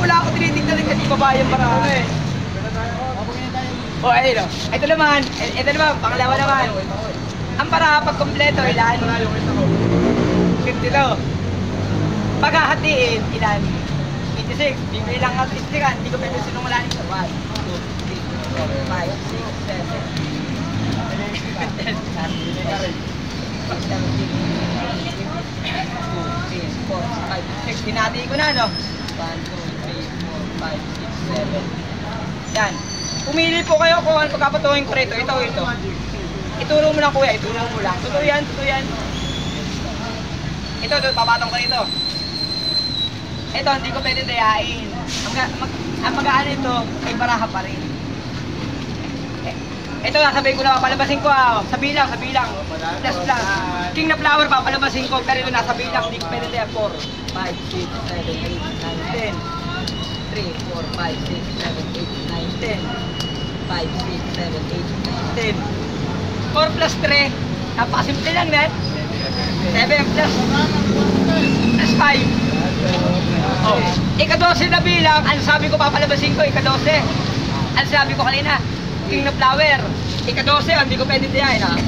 Wala ako tinitignan rin kasi babae yung para. O, ayun o. Ito naman, pangalawa naman. Ang para pag kompleto, ilan? 52. Paghahatiin, ilan? 26. Bibili lang ako 26. Hindi ko pwede sinungalan ito. 1, 2, 3, 4, 5, 6, 7, 8, 9, 10, 11, 12, 13, 14, 15, 16, 17, 18, 19, 20, 21, 22, 23, 24, 25, 26. Hinati ko na, no? 1, 2, 3, 4, 5, 6, 7. Yan. Pumili po kayo kung ano pagkapatuhin ko rito. Ito. Ituro mo lang, kuya. Ituro mo lang. Totoo yan. Ito, papatong ko rito. Ito, hindi ko pwede dayain. Ang mag-aan ito ay baraha pa rin. Ito, sasabihin ko na, palabasin ko sa bilang. Plus. King na flower, papalabasin ko. Pero ito, nasa bilang, hindi ko pwede dayain. 4, 5, 6, 7, 8, 9, 10. 3, 4, 5, 6, 7, 8, 9, 10. 5, 6, 7, 8, 9, 10. 4 plus 3. Napakasimple lang, net. 7 plus 5. Oh. Ika-12 na bilang, ano sabi ko papalabasin ko, ika-12. Ano sabi ko kanina, king na flower. Ika-12, hindi ko pwede diyan, ha?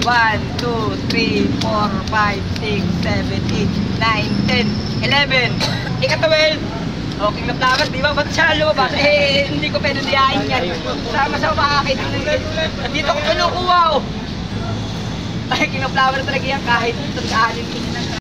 1, 2, 3, 4, 5, 6, 7, 8, 9, 10, 11. Ika-12, oh, king na flower, di ba? Ba't siya lumabas? Hindi ko pwede diyan yan. Sama sa makakita. Dito ko kinukuha, oh. Ay, king na flower talaga yan kahit itong kahanin.